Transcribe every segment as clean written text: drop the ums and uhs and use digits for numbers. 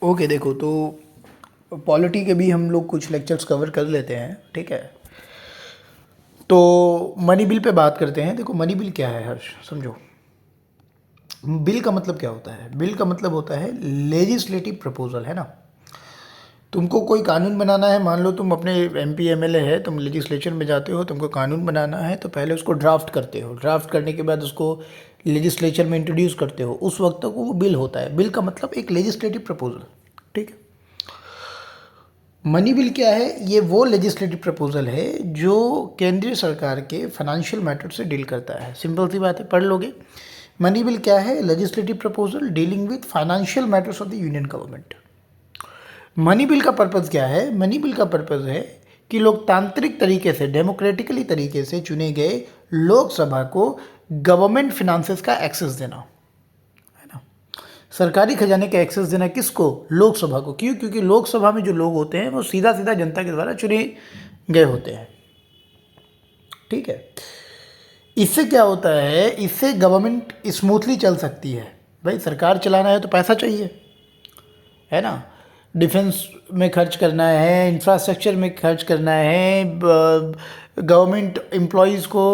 Okay, देखो तो polity के भी हम लोग कुछ लेक्चर्स कवर कर लेते हैं, ठीक है। तो मनी बिल पे बात करते हैं। देखो मनी बिल क्या है हर्ष, समझो। बिल का मतलब क्या होता है? बिल का मतलब होता है लेजिस्लेटिव प्रपोजल, है ना। तुमको कोई कानून बनाना है, मान लो तुम अपने एमपी एमएलए है, तुम लेजिस्लेचर में जाते हो, तुमको कानून बनाना है, तो पहले उसको ड्राफ्ट करते हो। ड्राफ्ट करने के बाद उसको लेजिस्लेचर में इंट्रोड्यूस करते हो, उस वक्त तक वो बिल होता है। बिल का मतलब एक लेजिस्लेटिव प्रपोजल, ठीक है। मनी बिल क्या है? ये वो लेजिस्लेटिव प्रपोजल है जो केंद्रीय सरकार के फाइनेंशियल मैटर से डील करता है। सिंपल सी बात है, पढ़ लोगे। मनी बिल क्या है? Legislative proposal dealing with financial matters of the union government. Money bill का पर्पज़ क्या है? मनी बिल का पर्पज़ है कि लोकतांत्रिक तरीके से, डेमोक्रेटिकली तरीके से चुने गए लोकसभा को गवर्नमेंट फिनांसेस का एक्सेस देना, है ना। सरकारी खजाने का एक्सेस देना किसको? लोकसभा को। क्यों? क्योंकि लोकसभा में जो लोग होते हैं वो सीधा सीधा जनता के द्वारा चुने गए होते हैं, ठीक है। इससे क्या होता है? इससे गवर्नमेंट स्मूथली चल सकती है। भाई सरकार चलाना है तो पैसा चाहिए, है ना। डिफेंस में खर्च करना है, इंफ्रास्ट्रक्चर में खर्च करना है, गवर्नमेंट एम्प्लॉयज़ को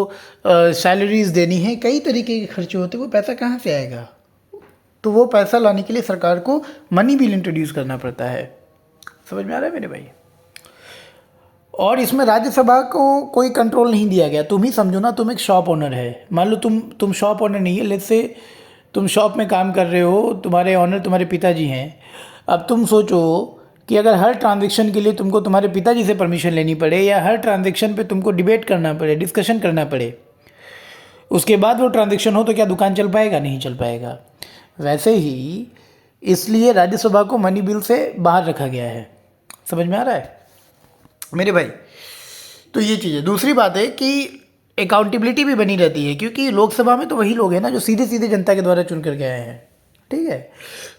सैलरीज देनी है, कई तरीके के खर्चे होते हैं। वो पैसा कहाँ से आएगा? तो वो पैसा लाने के लिए सरकार को मनी बिल इंट्रोड्यूस करना पड़ता है। समझ में आ रहा है मेरे भाई? और इसमें राज्यसभा को कोई कंट्रोल नहीं दिया गया। तुम ही समझो ना, तुम एक शॉप ओनर है, मान लो तुम शॉप ओनर नहीं है, लेट्स से तुम शॉप में काम कर रहे हो, तुम्हारे ऑनर तुम्हारे पिताजी हैं। अब तुम सोचो कि अगर हर ट्रांजेक्शन के लिए तुमको तुम्हारे पिताजी से परमिशन लेनी पड़े, या हर ट्रांजेक्शन पे तुमको डिबेट करना पड़े, डिस्कशन करना पड़े, उसके बाद वो ट्रांजेक्शन हो, तो क्या दुकान चल पाएगा? नहीं चल पाएगा। वैसे ही इसलिए राज्यसभा को मनी बिल से बाहर रखा गया है। समझ में आ रहा है मेरे भाई? तो ये चीज़ है। दूसरी बात है कि अकाउंटेबिलिटी भी बनी रहती है, क्योंकि लोकसभा में तो वही लोग हैं ना जो सीधे सीधे जनता के द्वारा चुन करके आए हैं, ठीक है।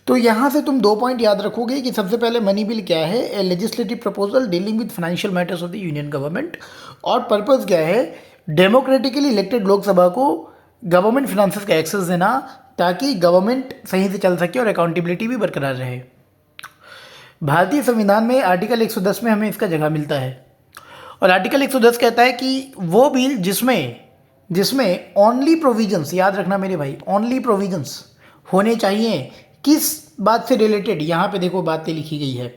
तो यहाँ से तुम 2 पॉइंट याद रखोगे कि सबसे पहले मनी बिल क्या है? ए legislative proposal dealing with financial matters of the union government. और पर्पज़ क्या है? डेमोक्रेटिकली इलेक्टेड लोकसभा को गवर्नमेंट फिनांसेस का एक्सेस देना, ताकि गवर्नमेंट सही से चल सके और अकाउंटेबिलिटी भी बरकरार रहे। भारतीय संविधान में आर्टिकल 110 में हमें इसका जगह मिलता है। और आर्टिकल 110 कहता है कि वो बिल जिसमें जिसमें ओनली प्रोविजंस, याद रखना मेरे भाई, ओनली प्रोविजंस होने चाहिए। किस बात से रिलेटेड? यहाँ पे देखो बातें लिखी गई है।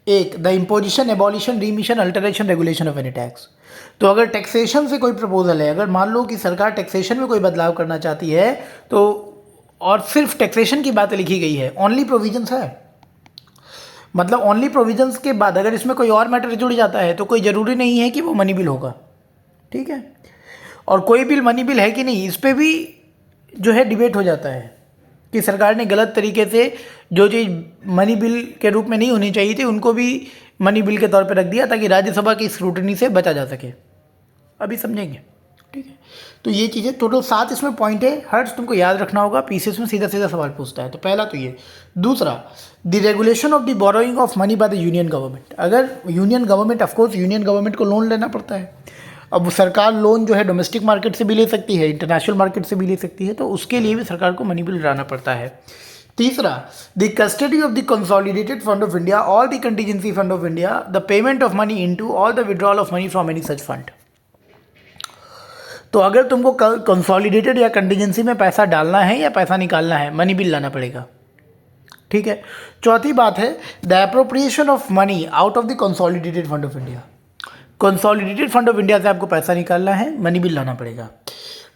एक, the imposition, abolition, remission, alteration, regulation of any tax. तो अगर टैक्सेशन से कोई प्रपोजल है, अगर मान लो कि सरकार टैक्सेशन में कोई बदलाव करना चाहती है, तो और सिर्फ टैक्सेशन की बात लिखी गई है, ओनली प्रोविजंस है, मतलब ओनली प्रोविजंस के बाद अगर इसमें कोई और मैटर जुड़ जाता है तो कोई ज़रूरी नहीं है कि वो मनी बिल होगा, ठीक है। और कोई बिल मनी बिल है कि नहीं, इस पर भी जो है डिबेट हो जाता है कि सरकार ने गलत तरीके से जो चीज़ मनी बिल के रूप में नहीं होनी चाहिए थी उनको भी मनी बिल के तौर पर रख दिया, ताकि राज्यसभा की स्क्रूटनी से बचा जा सके। अभी समझेंगे, ठीक है। तो ये चीज़ें टोटल 7 इसमें पॉइंट है। हर्ष तुमको याद रखना होगा, पीसीएस में सीधा सीधा सवाल पूछता है। तो पहला तो ये। दूसरा, the regulation of the borrowing of money by the union government. अगर union government, of course union government को लोन लेना पड़ता है। अब सरकार लोन जो है डोमेस्टिक मार्केट से भी ले सकती है, इंटरनेशनल मार्केट से भी ले सकती है, तो उसके लिए भी सरकार को मनी बिल लाना पड़ता है। तीसरा, the custody of the consolidated fund of India, all the contingency fund of India, the payment of money into, all the withdrawal of money from any such fund. तो अगर तुमको कंसोलिडेटेड या contingency में पैसा डालना है या पैसा निकालना है, मनी बिल लाना पड़ेगा, ठीक है। चौथी बात है the appropriation of money out of the consolidated fund of India. Consolidated fund of India से आपको पैसा निकालना है, मनी बिल लाना पड़ेगा।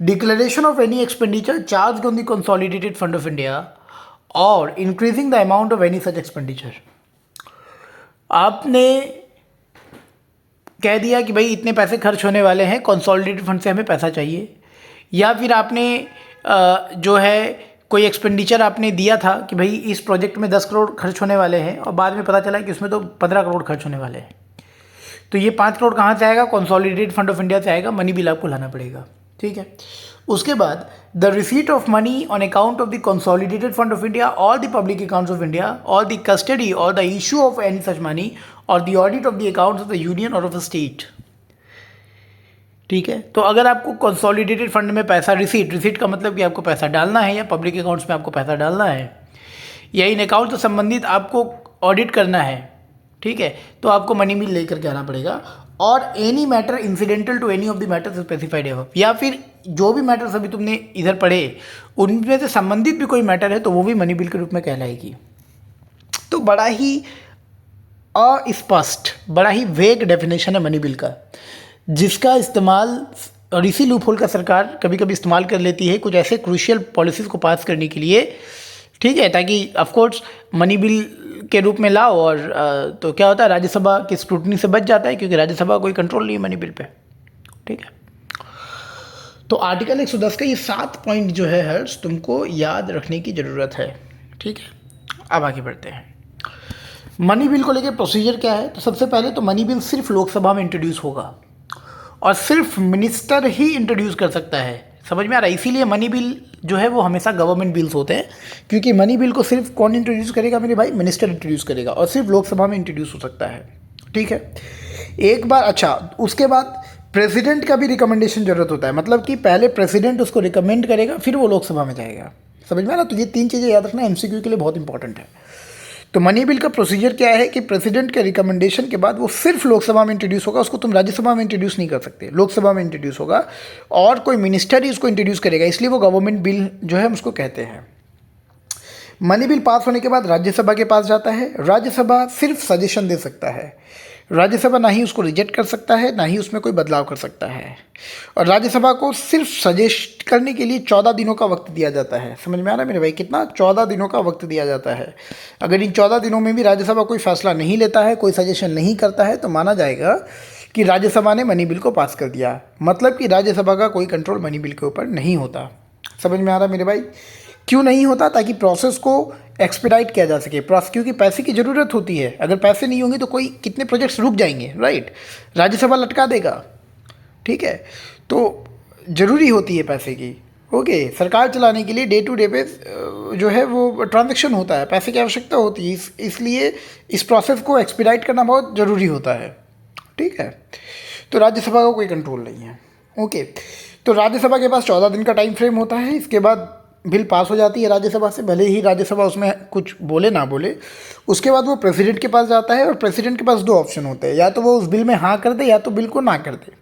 Declaration of any expenditure charge on the consolidated fund of India और increasing the amount of any such expenditure. आपने कह दिया कि भाई इतने पैसे खर्च होने वाले हैं, कंसोलिडेटेड फंड से हमें पैसा चाहिए, या फिर आपने जो है कोई एक्सपेंडिचर आपने दिया था कि भाई इस प्रोजेक्ट में 10 करोड़ खर्च होने वाले हैं, और बाद में पता चला कि उसमें तो 15 करोड़ खर्च होने वाले हैं। तो ये 5 करोड़ कहाँ से आएगा? कंसोलिडेटेड फंड ऑफ इंडिया से आएगा, मनी बिल आपको लाना पड़ेगा, ठीक है। उसके बाद the receipt of money on account of the consolidated fund of India, all the public accounts of India, all the custody और the issue of any such money, और the audit of the accounts of the union और of the state, ठीक है। तो अगर आपको consolidated fund में पैसा, रिसीट का मतलब कि आपको पैसा डालना है, या पब्लिक अकाउंट्स में आपको पैसा डालना है, या इन अकाउंट से संबंधित आपको ऑडिट करना है, ठीक है, तो आपको मनी बिल लेकर के आना पड़ेगा। और any matter incidental to any of the matters specified है, या फिर जो भी मैटर्स अभी तुमने इधर पढ़े उनमें से संबंधित भी कोई मैटर है तो वो भी मनी बिल के रूप में कहलाएगी। तो बड़ा ही अस्पष्ट, बड़ा ही वेग डेफिनेशन है मनी बिल का, जिसका इस्तेमाल और इसी लूपहोल का सरकार कभी कभी इस्तेमाल कर लेती है कुछ ऐसे क्रूशियल पॉलिसीज़ को पास करने के लिए, ठीक है, ताकि ऑफ कोर्स मनी बिल के रूप में लाओ और तो क्या होता है, राज्यसभा की स्क्रूटनी से बच जाता है, क्योंकि राज्यसभा कोई कंट्रोल नहीं है मनी बिल पे, ठीक है। तो आर्टिकल 110 का ये 7 पॉइंट जो है हर्ष तुमको याद रखने की ज़रूरत है, ठीक है। अब आगे बढ़ते हैं। मनी बिल को लेकर प्रोसीजर क्या है, तो सबसे पहले तो मनी बिल सिर्फ लोकसभा में इंट्रोड्यूस होगा और सिर्फ मिनिस्टर ही इंट्रोड्यूस कर सकता है। समझ में आ रहा है? इसीलिए मनी बिल जो है वो हमेशा गवर्नमेंट बिल्स होते हैं, क्योंकि मनी बिल को सिर्फ कौन इंट्रोड्यूस करेगा मेरे भाई, मिनिस्टर इंट्रोड्यूस करेगा, और सिर्फ लोकसभा में इंट्रोड्यूस हो सकता है, ठीक है। एक बार, अच्छा, उसके बाद प्रेसिडेंट का भी रिकमेंडेशन जरूरत होता है, मतलब कि पहले प्रेसिडेंट उसको रिकमेंड करेगा फिर वो लोकसभा में जाएगा। समझ में आ रहा? तो ये 3 चीज़ें याद रखना एमसीक्यू के लिए बहुत इंपॉर्टेंट है। तो मनी बिल का प्रोसीजर क्या है कि प्रेसिडेंट के रिकमेंडेशन के बाद वो सिर्फ लोकसभा में इंट्रोड्यूस होगा, उसको तुम राज्यसभा में इंट्रोड्यूस नहीं कर सकते, लोकसभा में इंट्रोड्यूस होगा और कोई मिनिस्टर ही उसको इंट्रोड्यूस करेगा, इसलिए वो गवर्नमेंट बिल जो है हम उसको कहते हैं। मनी बिल पास होने के बाद राज्यसभा के पास जाता है, राज्यसभा सिर्फ सजेशन दे सकता है, राज्यसभा ना ही उसको रिजेक्ट कर सकता है ना ही उसमें कोई बदलाव कर सकता है, और राज्यसभा को सिर्फ सजेस्ट करने के लिए 14 दिनों का वक्त दिया जाता है। समझ में आ रहा है मेरे भाई, कितना? 14 दिनों का वक्त दिया जाता है। अगर इन 14 दिनों में भी राज्यसभा कोई फैसला नहीं लेता है, कोई सजेशन नहीं करता है, तो माना जाएगा कि राज्यसभा ने मनी बिल को पास कर दिया, मतलब कि राज्यसभा का कोई कंट्रोल मनी बिल के ऊपर नहीं होता। समझ में आ रहा है मेरे भाई? क्यों नहीं होता? ताकि प्रोसेस को एक्सपेडाइट किया जा सके, क्योंकि पैसे की ज़रूरत होती है, अगर पैसे नहीं होंगे तो कोई कितने प्रोजेक्ट्स रुक जाएंगे, राइट, राज्यसभा लटका देगा, ठीक है। तो ज़रूरी होती है पैसे की, ओके, सरकार चलाने के लिए डे टू डे पे जो है वो ट्रांजैक्शन होता है, पैसे की आवश्यकता होती है, इसलिए इस प्रोसेस को एक्सपेडाइट करना बहुत ज़रूरी होता है, ठीक है। तो राज्यसभा का कोई कंट्रोल नहीं है, ओके। तो राज्यसभा के पास 14 दिन का टाइम फ्रेम होता है, इसके बाद बिल पास हो जाती है राज्यसभा से, भले ही राज्यसभा उसमें कुछ बोले ना बोले। उसके बाद वो प्रेसिडेंट के पास जाता है और प्रेसिडेंट के पास 2 ऑप्शन होते हैं, या तो वो उस बिल में हाँ कर दे या तो बिल को ना कर दे।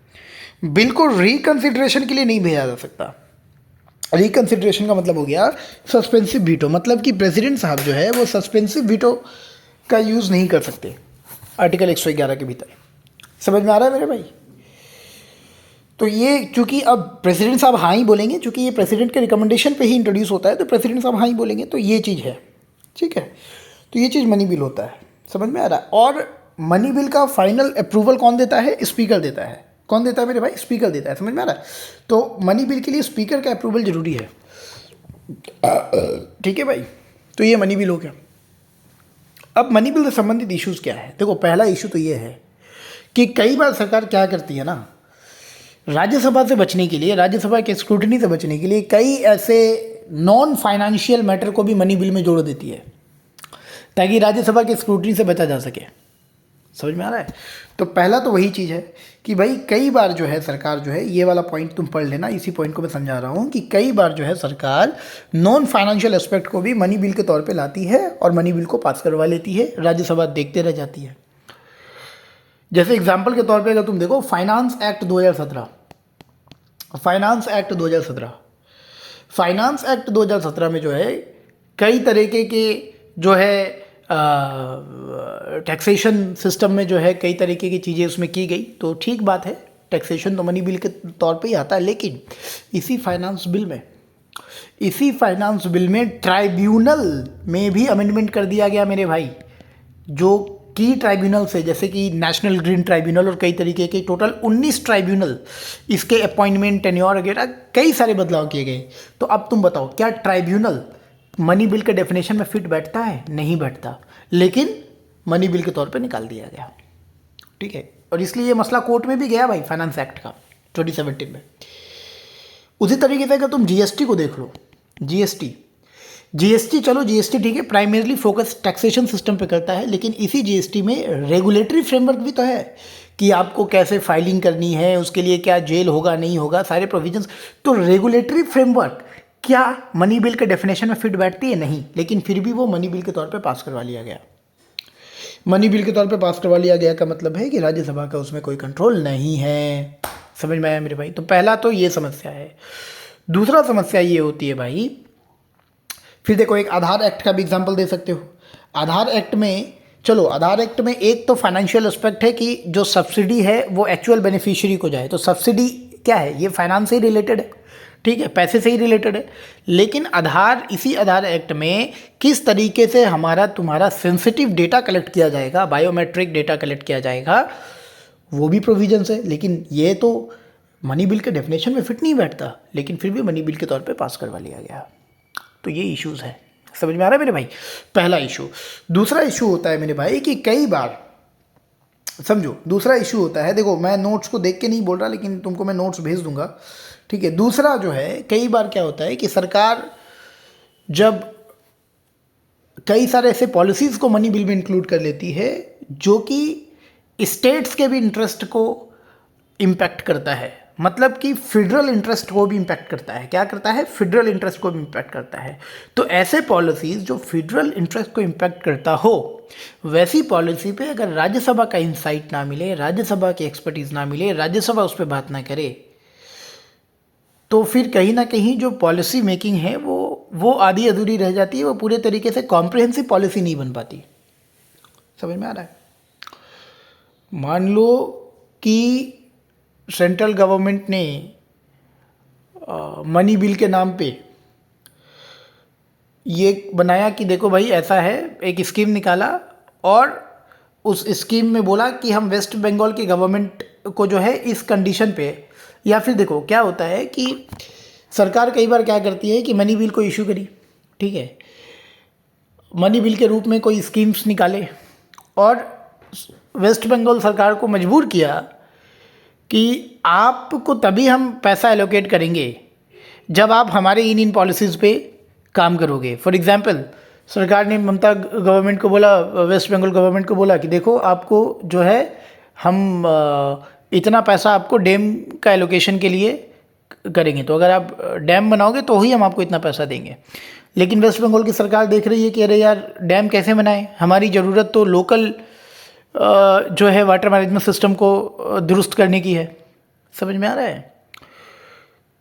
बिल को रिकन्सिडरेशन के लिए नहीं भेजा जा सकता। रिकन्सिडरेशन का मतलब हो गया सस्पेंसिव वीटो, मतलब कि प्रेसिडेंट साहब जो है वो सस्पेंसिव वीटो का यूज़ नहीं कर सकते आर्टिकल 111 के भीतर। समझ में आ रहा है मेरे भाई? तो ये चूंकि अब प्रेसिडेंट साहब हाँ ही बोलेंगे, चूंकि ये प्रेसिडेंट के रिकमेंडेशन पे ही इंट्रोड्यूस होता है, तो प्रेसिडेंट साहब हाँ ही बोलेंगे, तो ये चीज़ है, ठीक है। तो ये चीज़ मनी बिल होता है, समझ में आ रहा है। और मनी बिल का फाइनल अप्रूवल कौन देता है? स्पीकर देता है। कौन देता है मेरे भाई? स्पीकर देता है। समझ में आ रहा है? तो मनी बिल के लिए स्पीकर का अप्रूवल जरूरी है, ठीक है भाई। तो ये मनी बिल हो गया। अब मनी बिल से संबंधित इश्यूज़ क्या है? देखो, पहला इशू तो ये है कि कई बार सरकार क्या करती है ना, राज्यसभा से बचने के लिए, राज्यसभा के स्क्रूटनी से बचने के लिए कई ऐसे नॉन फाइनेंशियल मैटर को भी मनी बिल में जोड़ देती है, ताकि राज्यसभा के स्क्रूटनी से बचा जा सके। समझ में आ रहा है? तो पहला तो वही चीज़ है कि भाई कई बार जो है सरकार जो है, ये वाला पॉइंट तुम पढ़ लेना, इसी पॉइंट को मैं समझा रहा हूँ कि कई बार जो है सरकार नॉन फाइनेंशियल एस्पेक्ट को भी मनी बिल के तौर पे लाती है और मनी बिल को पास करवा लेती है, राज्यसभा देखते रह जाती है। जैसे एग्जाम्पल के तौर पे अगर तुम देखो finance act 2017, finance act 2017, finance act 2017 में जो है कई तरीके के जो है टैक्सेशन सिस्टम में जो है कई तरीके की चीज़ें उसमें की गई, तो ठीक बात है, टैक्सेशन तो मनी बिल के तौर पे ही आता है। लेकिन इसी फाइनेंस बिल में ट्राइब्यूनल में भी अमेंडमेंट कर दिया गया मेरे भाई, जो की ट्राइब्यूनल से, जैसे कि नेशनल ग्रीन ट्राइब्यूनल और कई तरीके के टोटल 19 ट्राइब्यूनल, इसके अपॉइंटमेंट, टेन्योर वगैरह कई सारे बदलाव किए गए। तो अब तुम बताओ, क्या ट्राइब्यूनल मनी बिल के डेफिनेशन में फिट बैठता है? नहीं बैठता, लेकिन मनी बिल के तौर पे निकाल दिया गया, ठीक है। और इसलिए ये मसला कोर्ट में भी गया भाई, फाइनेंस एक्ट का 2017 में। उसी तरीके से अगर तुम जीएसटी को देख लो, जीएसटी चलो जीएसटी ठीक है, प्राइमरीली फोकस टैक्सेशन सिस्टम पे करता है, लेकिन इसी जीएसटी में रेगुलेटरी फ्रेमवर्क भी तो है कि आपको कैसे फाइलिंग करनी है, उसके लिए क्या जेल होगा नहीं होगा, सारे प्रोविजंस। तो रेगुलेटरी फ्रेमवर्क क्या मनी बिल के डेफिनेशन में फिट बैठती है? नहीं, लेकिन फिर भी वो मनी बिल के तौर पे पास करवा लिया गया। मनी बिल के तौर पे पास करवा लिया गया का मतलब है कि राज्यसभा का उसमें कोई कंट्रोल नहीं है। समझ में आया मेरे भाई? तो पहला तो ये समस्या है। दूसरा समस्या ये होती है भाई, फिर देखो एक आधार एक्ट का भी एग्जाम्पल दे सकते हो। आधार एक्ट में, चलो आधार एक्ट में एक तो फाइनेंशियल एस्पेक्ट है कि जो सब्सिडी है वो एक्चुअल बेनिफिशियरी को जाए। तो सब्सिडी क्या है? ये फाइनेंस से ही रिलेटेड है, ठीक है, पैसे से ही रिलेटेड है। लेकिन आधार, इसी आधार एक्ट में किस तरीके से हमारा तुम्हारा सेंसिटिव डेटा कलेक्ट किया जाएगा, बायोमेट्रिक डेटा कलेक्ट किया जाएगा, वो भी प्रोविजंस है। लेकिन ये तो मनी बिल के डेफिनेशन में फिट नहीं बैठता, लेकिन फिर भी मनी बिल के तौर पे पास करवा लिया गया। तो ये इश्यूज़ है। समझ में आ रहा है मेरे भाई? पहला इशू। दूसरा इशू होता है मेरे भाई कि कई बार, समझो दूसरा इशू होता है, देखो मैं नोट्स को देख के नहीं बोल रहा, लेकिन तुमको मैं नोट्स भेज दूंगा, ठीक है। दूसरा जो है, कई बार क्या होता है कि सरकार जब कई सारे ऐसे पॉलिसीज़ को मनी बिल में इंक्लूड कर लेती है जो कि स्टेट्स के भी इंटरेस्ट को इम्पैक्ट करता है, मतलब कि फेडरल इंटरेस्ट को भी इम्पैक्ट करता है। क्या करता है? फेडरल इंटरेस्ट को भी इम्पैक्ट करता है। तो ऐसे पॉलिसीज़ जो फेडरल इंटरेस्ट को इम्पैक्ट करता हो, वैसी पॉलिसी पे अगर राज्यसभा का इंसाइट ना मिले, राज्यसभा की एक्सपर्टीज़ ना मिले, राज्यसभा उस पर बात ना करे, तो फिर कहीं ना कहीं जो पॉलिसी मेकिंग है वो आधी अधूरी रह जाती है, वो पूरे तरीके से कॉम्प्रिहेंसिव पॉलिसी नहीं बन पाती। समझ में आ रहा है? मान लो कि सेंट्रल गवर्नमेंट ने मनी बिल के नाम पे ये बनाया कि देखो भाई ऐसा है, एक स्कीम निकाला और उस स्कीम में बोला कि हम वेस्ट बंगाल की गवर्नमेंट को जो है इस कंडीशन पे, या फिर देखो क्या होता है कि सरकार कई बार क्या करती है कि मनी बिल को इशू करी, ठीक है, मनी बिल के रूप में कोई स्कीम्स निकाले और वेस्ट बंगाल सरकार को मजबूर किया कि आपको तभी हम पैसा एलोकेट करेंगे जब आप हमारे इन पॉलिसीज़ पे काम करोगे। फॉर एग्जांपल, सरकार ने ममता गवर्नमेंट को बोला, वेस्ट बंगाल गवर्नमेंट को बोला कि देखो आपको जो है हम इतना पैसा आपको डैम का एलोकेशन के लिए करेंगे, तो अगर आप डैम बनाओगे तो ही हम आपको इतना पैसा देंगे। लेकिन वेस्ट बंगाल की सरकार देख रही है कि अरे यार डैम कैसे बनाएं, हमारी ज़रूरत तो लोकल जो है वाटर मैनेजमेंट सिस्टम को दुरुस्त करने की है। समझ में आ रहा है?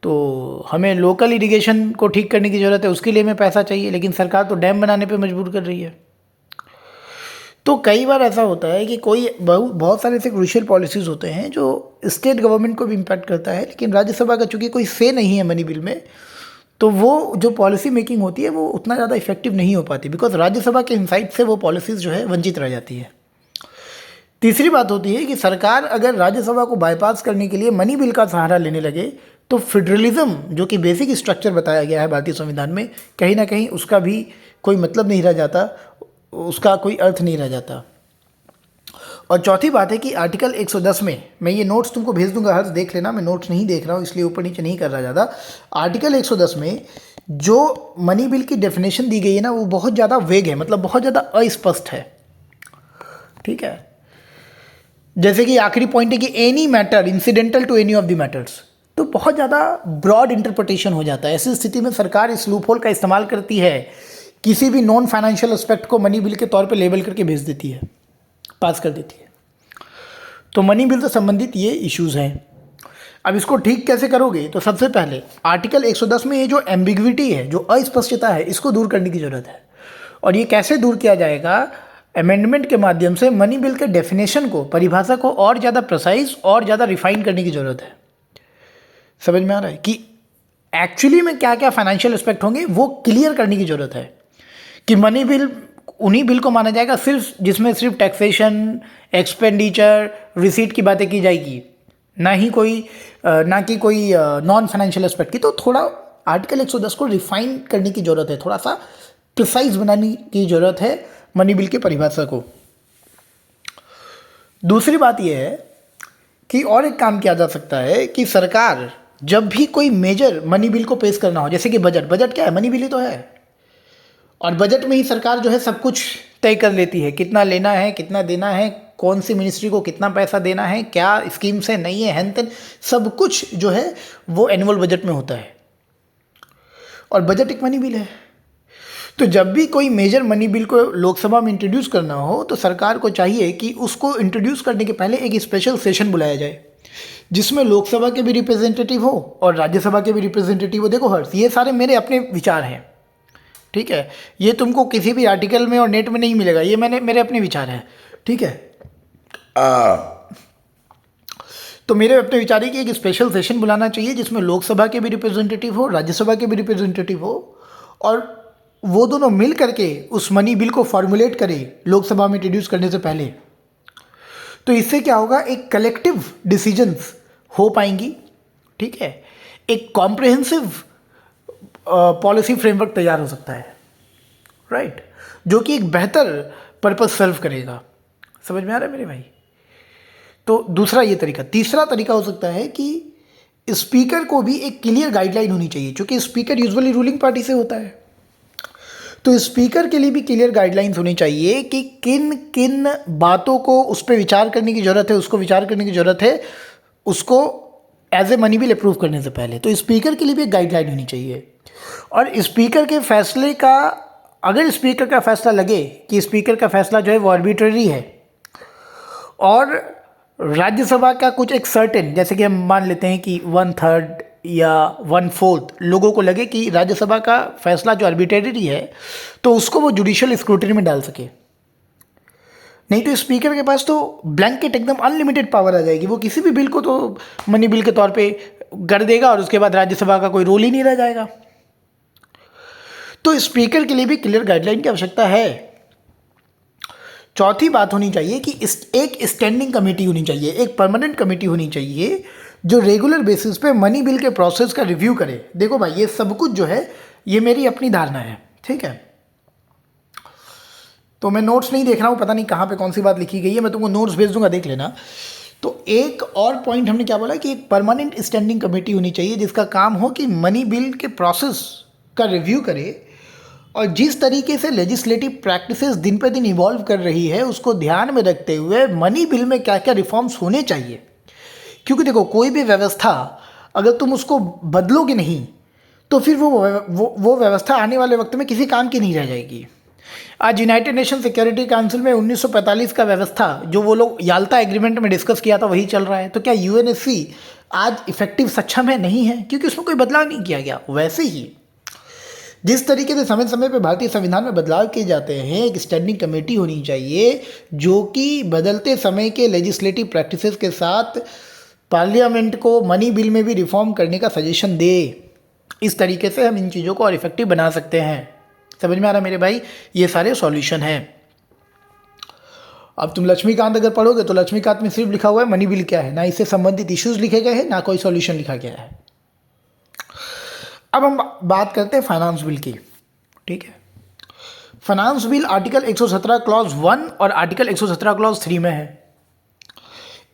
तो हमें लोकल इरिगेशन को ठीक करने की ज़रूरत है, उसके लिए हमें पैसा चाहिए, लेकिन सरकार तो डैम बनाने पे मजबूर कर रही है। तो कई बार ऐसा होता है कि कोई बहुत सारे ऐसे क्रूशियल पॉलिसीज़ होते हैं जो स्टेट गवर्नमेंट को भी इम्पैक्ट करता है, लेकिन राज्यसभा का चूँकि कोई से नहीं है मनी बिल में, तो वो जो पॉलिसी मेकिंग होती है वो उतना ज़्यादा इफेक्टिव नहीं हो पाती, बिकॉज राज्यसभा के इनसाइट से वो पॉलिसीज़ जो है वंचित रह जाती है। तीसरी बात होती है कि सरकार अगर राज्यसभा को बाईपास करने के लिए मनी बिल का सहारा लेने लगे तो फेडरलिज्म जो कि बेसिक स्ट्रक्चर बताया गया है भारतीय संविधान में, कहीं ना कहीं उसका भी कोई मतलब नहीं रह जाता, उसका कोई अर्थ नहीं रह जाता। और चौथी बात है कि आर्टिकल 110 में, मैं ये नोट्स तुमको भेज दूंगा, हर्ष देख लेना, मैं नोट्स नहीं देख रहा हूँ इसलिए ऊपर नीचे नहीं कर रहा ज़्यादा। आर्टिकल 110 में जो मनी बिल की डेफिनेशन दी गई है ना, वो बहुत ज़्यादा वेग है, मतलब बहुत ज़्यादा अस्पष्ट है, ठीक है। जैसे कि आखिरी पॉइंट है कि any matter incidental to any of the matters, तो बहुत ज़्यादा ब्रॉड इंटरप्रिटेशन हो जाता है। ऐसी स्थिति में सरकार इस लूपहोल का इस्तेमाल करती है, किसी भी नॉन फाइनेंशियल एस्पेक्ट को मनी बिल के तौर पे लेबल करके भेज देती है, पास कर देती है। तो मनी बिल से संबंधित ये इश्यूज़ हैं। अब इसको ठीक कैसे करोगे? तो सबसे पहले आर्टिकल 110 में ये जो एम्बिग्विटी है, जो अस्पष्टता है, इसको दूर करने की ज़रूरत है। और ये कैसे दूर किया जाएगा? अमेंडमेंट के माध्यम से मनी बिल के डेफिनेशन को, परिभाषा को और ज़्यादा प्रिसाइज और ज़्यादा रिफाइन करने की ज़रूरत है। समझ में आ रहा है कि एक्चुअली में क्या क्या फाइनेंशियल एस्पेक्ट होंगे, वो क्लियर करने की ज़रूरत है कि मनी बिल उन्हीं बिल को माना जाएगा सिर्फ जिसमें सिर्फ टैक्सेशन, एक्सपेंडिचर, रिसीट की बातें की जाएगी, ना कि कोई नॉन फाइनेंशियल एस्पेक्ट की। तो थोड़ा आर्टिकल 110 को रिफाइन करने की ज़रूरत है, थोड़ा सा प्रिसाइज बनाने की ज़रूरत है मनी बिल की परिभाषा को। दूसरी बात यह है कि और एक काम किया जा सकता है कि सरकार जब भी कोई मेजर मनी बिल को पेश करना हो, जैसे कि बजट क्या है? मनी बिल ही तो है। और बजट में ही सरकार जो है सब कुछ तय कर लेती है, कितना लेना है, कितना देना है, कौन सी मिनिस्ट्री को कितना पैसा देना है, क्या स्कीम्स है, नहीं है, हैन तेन, सब कुछ जो है वो एनुअल बजट में होता है। और बजट एक मनी बिल है। तो जब भी कोई मेजर मनी बिल को लोकसभा में इंट्रोड्यूस करना हो तो सरकार को चाहिए कि उसको इंट्रोड्यूस करने के पहले एक स्पेशल सेशन बुलाया जाए जिसमें लोकसभा के भी रिप्रेजेंटेटिव हो और राज्यसभा के भी रिप्रेजेंटेटिव हो। देखो हर्ष, ये सारे मेरे अपने विचार हैं, ठीक है, ये तुमको किसी भी आर्टिकल में और नेट में नहीं मिलेगा, ये मेरे अपने विचार हैं, ठीक है। तो मेरे अपने विचार है कि एक स्पेशल सेशन बुलाना चाहिए जिसमें लोकसभा के भी रिप्रेजेंटेटिव हो, राज्यसभा के भी रिप्रेजेंटेटिव हो, और वो दोनों मिल करके उस मनी बिल को फॉर्मुलेट करें लोकसभा में इंट्रोड्यूस करने से पहले। तो इससे क्या होगा, एक कलेक्टिव डिसीजंस हो पाएंगी, ठीक है, एक कॉम्प्रिहेंसिव पॉलिसी फ्रेमवर्क तैयार हो सकता है, राइट, जो कि एक बेहतर पर्पस सर्व करेगा। समझ में आ रहा है मेरे भाई? तो दूसरा ये तरीका। तीसरा तरीका हो सकता है कि स्पीकर को भी एक क्लियर गाइडलाइन होनी चाहिए, क्योंकि स्पीकर यूजुअली रूलिंग पार्टी से होता है, तो स्पीकर के लिए भी क्लियर गाइडलाइंस होनी चाहिए कि किन किन बातों को उस पर विचार करने की ज़रूरत है, उसको विचार करने की ज़रूरत है, उसको as a money bill approve करने से पहले। तो स्पीकर के लिए भी एक गाइडलाइन होनी चाहिए, और स्पीकर के फैसले का, अगर स्पीकर का फैसला लगे कि स्पीकर का फैसला जो है वो आर्बिट्रेरी है, और राज्यसभा का कुछ एक सर्टेन, जैसे कि हम मान लेते हैं कि 1/3 या 1/4 लोगों को लगे कि राज्यसभा का फैसला जो आर्बिट्रेरी है, तो उसको वो जुडिशियल स्क्रूटनी में डाल सके। नहीं तो स्पीकर के पास तो ब्लैंकेट एकदम अनलिमिटेड पावर आ जाएगी, वो किसी भी बिल को तो मनी बिल के तौर पे कर देगा और उसके बाद राज्यसभा का कोई रोल ही नहीं रह जाएगा। तो स्पीकर के लिए भी क्लियर गाइडलाइन की आवश्यकता है। चौथी बात होनी चाहिए कि एक स्टैंडिंग कमेटी होनी चाहिए, एक परमानेंट कमेटी होनी चाहिए जो रेगुलर बेसिस पे मनी बिल के प्रोसेस का रिव्यू करे। देखो भाई, ये सब कुछ जो है ये मेरी अपनी धारणा है, ठीक है, तो मैं नोट्स नहीं देख रहा हूँ, पता नहीं कहाँ पे कौन सी बात लिखी गई है, मैं तुमको नोट्स भेज दूंगा, देख लेना। तो एक और पॉइंट हमने क्या बोला कि एक परमानेंट स्टैंडिंग कमेटी होनी चाहिए जिसका काम हो कि मनी बिल के प्रोसेस का रिव्यू करे, और जिस तरीके से लेजिस्लेटिव प्रैक्टिसेस दिन पे दिन इवॉल्व कर रही है उसको ध्यान में रखते हुए मनी बिल में क्या क्या रिफॉर्म्स होने चाहिए। क्योंकि देखो, कोई भी व्यवस्था अगर तुम उसको बदलोगे नहीं तो फिर वो व्यवस्था आने वाले वक्त में किसी काम की नहीं रह जाएगी। आज यूनाइटेड नेशन सिक्योरिटी काउंसिल में 1945 का व्यवस्था जो वो लोग याल्टा एग्रीमेंट में डिस्कस किया था वही चल रहा है। तो क्या यूएनएससी आज इफेक्टिव सक्षम है? नहीं है, क्योंकि उसमें कोई बदलाव नहीं किया गया। वैसे ही जिस तरीके से समय समय पर भारतीय संविधान में बदलाव किए जाते हैं, एक स्टैंडिंग कमेटी होनी चाहिए जो कि बदलते समय के लेजिस्लेटिव प्रैक्टिसेस के साथ पार्लियामेंट को मनी बिल में भी रिफॉर्म करने का सजेशन दे। इस तरीके से हम इन चीज़ों को और इफेक्टिव बना सकते हैं। समझ में आ रहा मेरे भाई? ये सारे सॉल्यूशन हैं। अब तुम लक्ष्मीकांत अगर पढ़ोगे तो लक्ष्मीकांत में सिर्फ लिखा हुआ है मनी बिल क्या है, ना इससे संबंधित इश्यूज लिखे गए हैं, ना कोई सॉल्यूशन लिखा गया है। अब हम बात करते हैं फाइनेंस बिल की, ठीक है। फाइनेंस बिल आर्टिकल 117 क्लॉज 1 और आर्टिकल 117 क्लॉज 3 में है।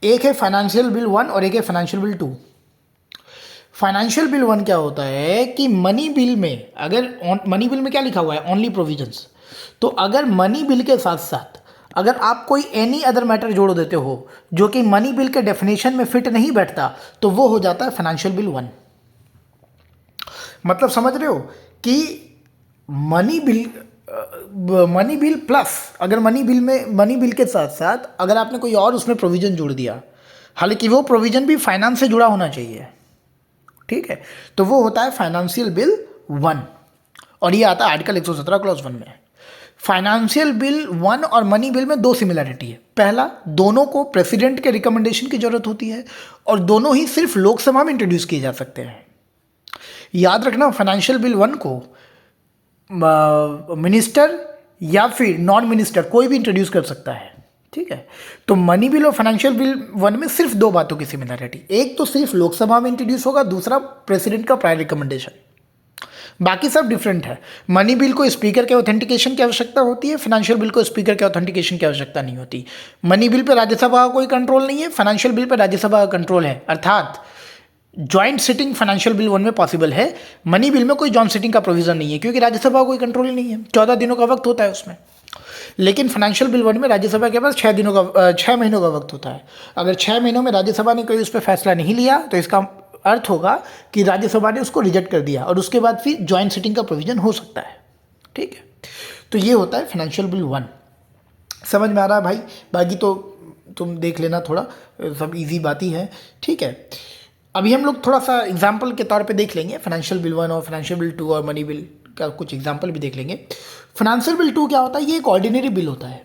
एक है फाइनेंशियल बिल 1 और एक है फाइनेंशियल बिल 2। फाइनेंशियल बिल 1 क्या होता है कि मनी बिल में, अगर मनी बिल में क्या लिखा हुआ है, ओनली प्रोविजंस। तो अगर मनी बिल के साथ साथ अगर आप कोई एनी अदर मैटर जोड़ देते हो जो कि मनी बिल के डेफिनेशन में फिट नहीं बैठता, तो वो हो जाता है फाइनेंशियल बिल 1। मतलब समझ रहे हो कि मनी बिल प्लस, अगर मनी बिल के साथ साथ अगर आपने कोई और उसमें प्रोविजन जोड़ दिया, हालांकि वो प्रोविजन भी फाइनेंस से जुड़ा होना चाहिए, ठीक है, तो वो होता है फाइनेंशियल बिल 1, और ये आता है आर्टिकल 117 क्लॉज 1 में। फाइनेंशियल बिल 1 और मनी बिल में दो सिमिलरिटी है। पहला, दोनों को प्रेसिडेंट के रिकमेंडेशन की जरूरत होती है और दोनों ही सिर्फ लोकसभा में इंट्रोड्यूस किए जा सकते हैं। याद रखना, फाइनेंशियल बिल 1 को मिनिस्टर या फिर नॉन मिनिस्टर कोई भी इंट्रोड्यूस कर सकता है, ठीक है। तो मनी बिल और फाइनेंशियल बिल 1 में सिर्फ दो बातों की सिमिलरिटी, एक तो सिर्फ लोकसभा में इंट्रोड्यूस होगा, दूसरा प्रेसिडेंट का प्रायर रिकमेंडेशन, बाकी सब डिफरेंट है। मनी बिल को स्पीकर के ऑथेंटिकेशन की आवश्यकता होती है, फाइनेंशियल बिल को स्पीकर के ऑथेंटिकेशन की आवश्यकता नहीं होती। मनी बिल पर राज्यसभा का कोई कंट्रोल नहीं है, फाइनेंशियल बिल पर राज्यसभा का कंट्रोल है, अर्थात जॉइंट सिटिंग फाइनेंशियल बिल 1 में पॉसिबल है। मनी बिल में कोई जॉइंट सिटिंग का प्रोविजन नहीं है क्योंकि राज्यसभा का कोई कंट्रोल ही नहीं है, 14 दिनों का वक्त होता है उसमें। लेकिन फाइनेंशियल बिल 1 में राज्यसभा के पास 6 महीनों का वक्त होता है। अगर 6 महीनों में राज्यसभा ने कोई उस पर फैसला नहीं लिया तो इसका अर्थ होगा कि राज्यसभा ने उसको रिजेक्ट कर दिया और उसके बाद फिर जॉइंट सिटिंग का प्रोविजन हो सकता है, ठीक है। तो ये होता है फाइनेंशियल बिल 1। समझ में आ रहा है भाई? बाकी तो तुम देख लेना, थोड़ा सब इजी बात ही है, ठीक है। अभी हम लोग थोड़ा सा एग्जाम्पल के तौर पे देख लेंगे फाइनेंशियल बिल 1 और फाइनेंशियल बिल 2 और मनी बिल का कुछ एग्जाम्पल भी देख लेंगे। फाइनेंशियल बिल 2 क्या होता है? ये एक ऑर्डिनरी बिल होता है।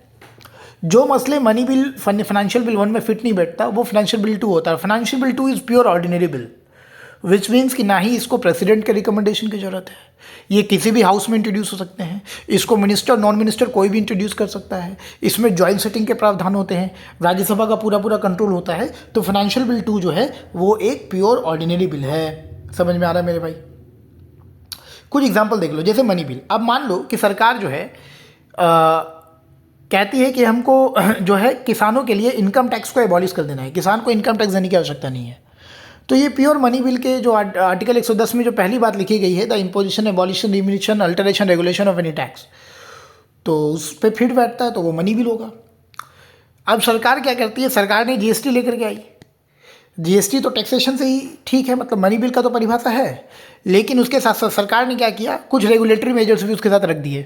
जो मसले मनी बिल फाइनेंशियल बिल 1 में फिट नहीं बैठता वो फाइनेंशियल बिल 2 होता है। Financial bill 2 is pure ordinary bill, which means कि ना ही इसको प्रेसिडेंट के रिकमेंडेशन की जरूरत है, ये किसी भी हाउस में इंट्रोड्यूस हो सकते हैं, इसको मिनिस्टर नॉन मिनिस्टर कोई भी इंट्रोड्यूस कर सकता है, इसमें जॉइंट सेटिंग के प्रावधान होते हैं, राज्यसभा का पूरा पूरा कंट्रोल होता है। तो फाइनेंशियल बिल 2 जो है वो एक प्योर ऑर्डिनरी बिल है। समझ में आ रहा है मेरे भाई? कुछ एग्जाम्पल देख लो, जैसे मनी बिल। अब मान लो कि सरकार जो है कहती है कि हमको जो है किसानों के लिए इनकम टैक्स को एबॉलिश कर देना है, किसान को इनकम टैक्स देने की आवश्यकता नहीं है। तो ये प्योर मनी बिल के जो आर्टिकल 110 में जो पहली बात लिखी गई है, the imposition abolition diminishing alteration regulation of any tax, तो उस पर फिट बैठता है, तो वो मनी बिल होगा। अब सरकार क्या करती है? सरकार ने जीएसटी लेकर के आई। जीएसटी तो टैक्सेशन से ही ठीक है, मतलब मनी बिल का तो परिभाषा है, लेकिन उसके साथ साथ सरकार ने क्या किया? कुछ रेगुलेटरी मेजर्स भी उसके साथ रख दिए।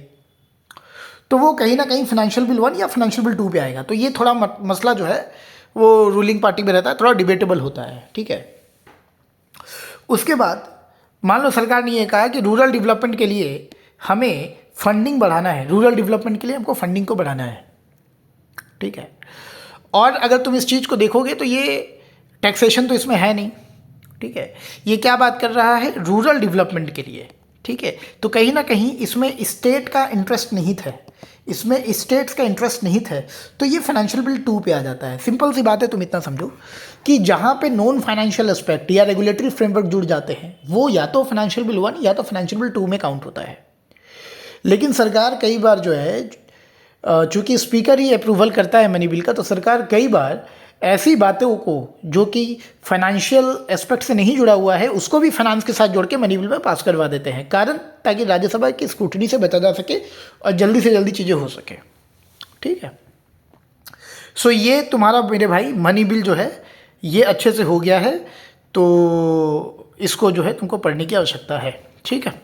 तो वो कहीं ना कहीं फाइनेंशियल बिल 1 या फाइनेंशियल बिल 2 पे आएगा। तो ये थोड़ा मसला जो है वो रूलिंग पार्टी में रहता है, थोड़ा डिबेटेबल होता है, ठीक है। उसके बाद मान लो सरकार ने ये कहा कि रूरल डेवलपमेंट के लिए हमें फंडिंग बढ़ाना है, रूरल डेवलपमेंट के लिए हमको फंडिंग को बढ़ाना है, ठीक है। और अगर तुम इस चीज़ को देखोगे तो ये टैक्सेशन तो इसमें है नहीं, ठीक है। ये क्या बात कर रहा है? रूरल डेवलपमेंट के लिए, ठीक है। तो कहीं ना कहीं इसमें स्टेट का इंटरेस्ट नहीं था, इसमें स्टेट्स का इंटरेस्ट नहीं था, तो ये फाइनेंशियल बिल 2 पे आ जाता है। सिंपल सी बात है, तुम इतना समझो कि जहाँ पे नॉन फाइनेंशियल एस्पेक्ट या रेगुलेटरी फ्रेमवर्क जुड़ जाते हैं वो या तो फाइनेंशियल बिल 1 या तो फाइनेंशियल बिल 2 में काउंट होता है। लेकिन सरकार कई बार जो है, चूँकि स्पीकर ही अप्रूवल करता है मनी बिल का, तो सरकार कई बार ऐसी बातों को जो कि फाइनेंशियल एस्पेक्ट से नहीं जुड़ा हुआ है उसको भी फाइनेंस के साथ जोड़ के मनी बिल में पास करवा देते हैं, कारण ताकि राज्यसभा की स्क्रूटनी से बचा जा सके और जल्दी से जल्दी चीज़ें हो सके, ठीक है। सो ये तुम्हारा मेरे भाई मनी बिल जो है ये अच्छे से हो गया है, तो इसको जो है तुमको पढ़ने की आवश्यकता है, ठीक है।